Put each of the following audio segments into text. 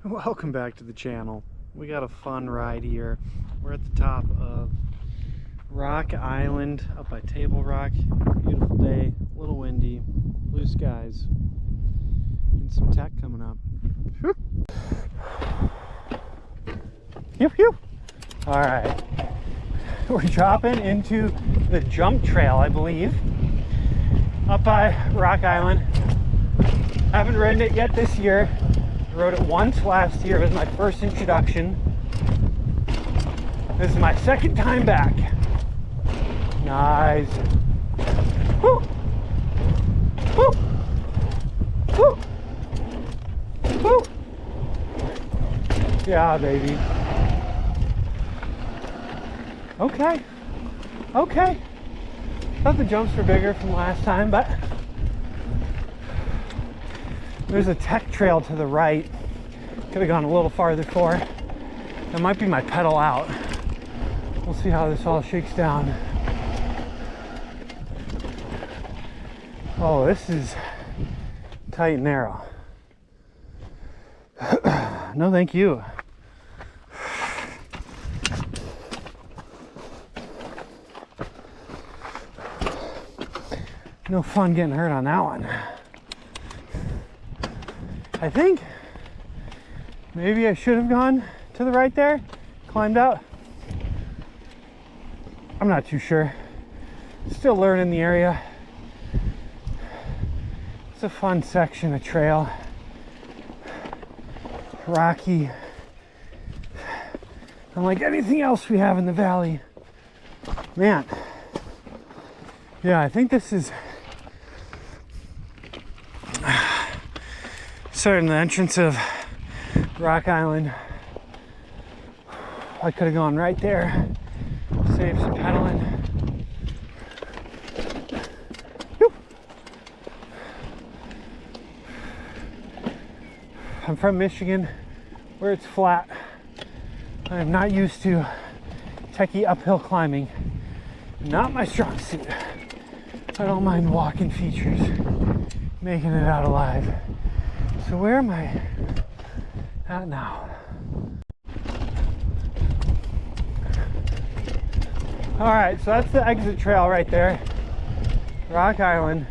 Welcome back to the channel. We got a fun ride here. We're at the top of Rock Island up by Table Rock. Beautiful day, a little windy, blue skies, and some tech coming up. Pew pew. All right, we're dropping into the jump trail, I believe, up by Rock Island. Haven't ridden it yet this year. I rode it once last year. It was my first introduction. This is my second time back. Nice. Woo! Woo! Woo! Woo! Yeah, baby. Okay. Okay. Thought the jumps were bigger from last time, but there's a tech trail to the right. Could have gone a little farther for. That might be my pedal out. We'll see how this all shakes down. Oh, this is tight and narrow. No, thank you. No fun getting hurt on that one. I think maybe I should have gone to the right there, climbed out. I'm not too sure. Still learning the area. It's a fun section of trail. Rocky. Unlike anything else we have in the valley. Man. Yeah, I think this is starting the entrance of Rock Island. I could have gone right there, saved some pedaling. Whew. I'm from Michigan, where it's flat. I am not used to techie uphill climbing. Not my strong suit. I don't mind walking features, making it out alive. So where am I at now? All right, so that's the exit trail right there. Rock Island.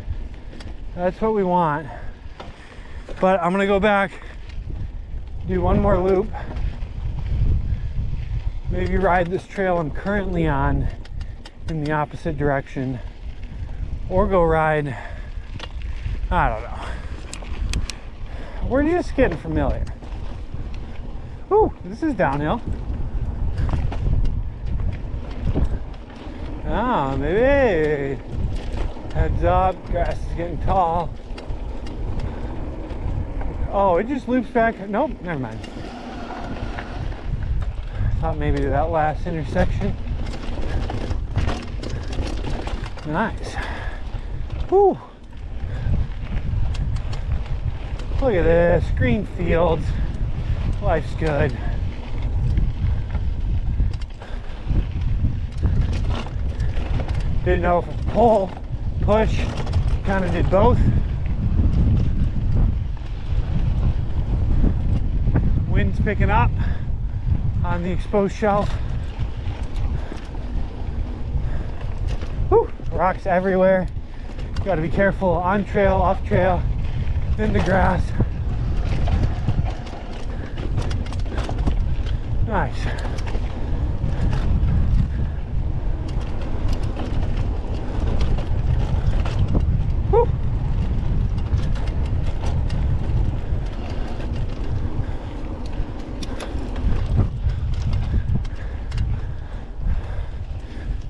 That's what we want. But I'm gonna go back, do one more loop. Maybe ride this trail I'm currently on in the opposite direction. Or go ride, I don't know. We're just getting familiar. Ooh, this is downhill. Ah, maybe. Heads up, grass is getting tall. Oh, it just loops back. Nope, never mind. Thought maybe that last intersection. Nice. Woo. Look at this, green fields, life's good. Didn't know if it's pull, push, kind of did both. Wind's picking up on the exposed shelf. Whew, rocks everywhere. Got to be careful on trail, off trail. In the grass. Nice. Whew.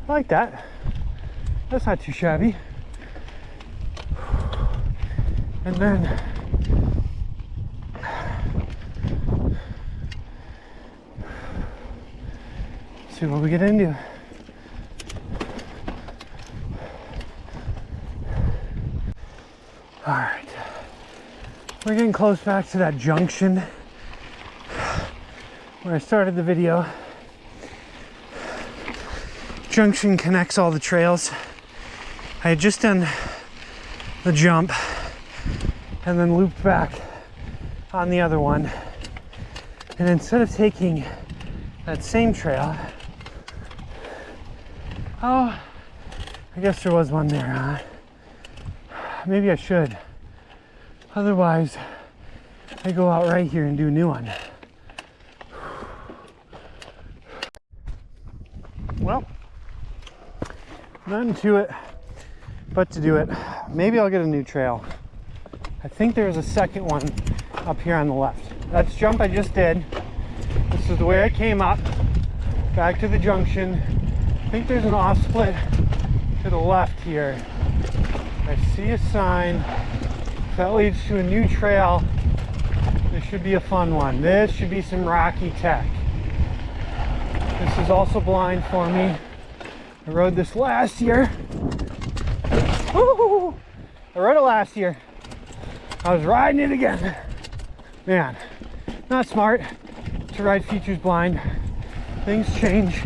I like that. That's not too shabby. And then see what we get into. All right, we're getting close back to that junction where I started the video. Junction connects all the trails. I had just done the jump and then looped back on the other one. And instead of taking that same trail, oh, I guess there was one there, huh? Maybe I should. Otherwise, I go out right here and do a new one. Well, nothing to it but to do it. Maybe I'll get a new trail. I think there's a second one up here on the left. That's the jump I just did. This is the way I came up, back to the junction. I think there's an off split to the left here. I see a sign. If that leads to a new trail, this should be a fun one. This should be some rocky tech. This is also blind for me. I rode this last year. Woo! I rode it last year. I was riding it again. Man, not smart to ride features blind. Things change.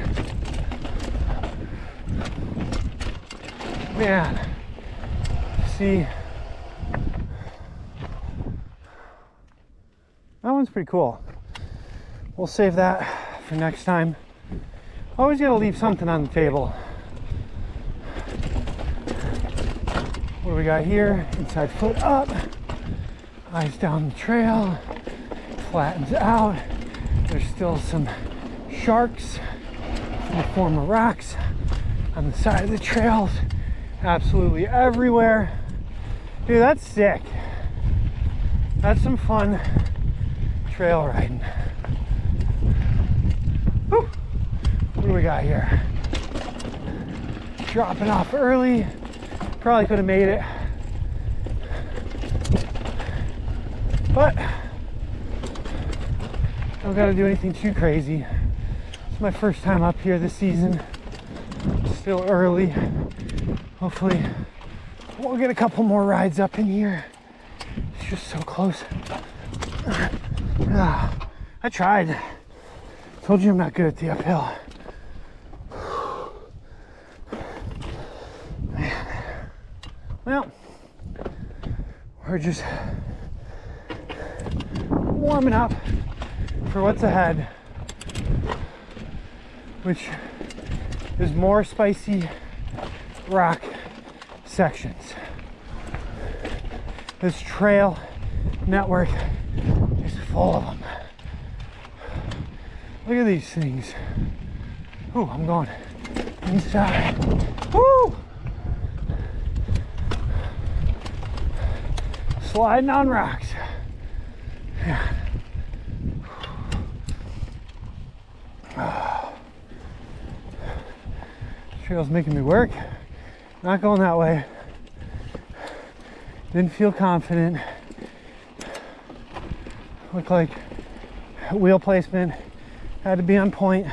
Man, see, that one's pretty cool. We'll save that for next time. Always gotta leave something on the table. What do we got here? Inside foot up, eyes down the trail, flattens out. There's still some sharks in the form of rocks on the side of the trails, absolutely everywhere. Dude, that's sick. That's some fun trail riding. Whew. What do we got here? Dropping off early. Probably could have made it, but don't got to do anything too crazy. It's my first time up here this season. Still early. Hopefully we'll get a couple more rides up in here. It's just so close. I tried. Told you I'm not good at the uphill. Well, we're just warming up for what's ahead, which is more spicy rock sections. This trail network is full of them. Look at these things. Ooh, I'm going inside. Woo! Sliding on rocks. Yeah. Trail's making me work. Not going that way. Didn't feel confident. Looked like wheel placement had to be on point.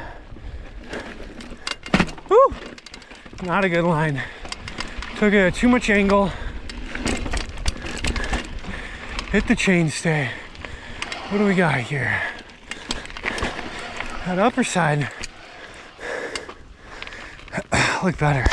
Woo! Not a good line. Took a too much angle. Hit the chainstay. What do we got here? That upper side looked better.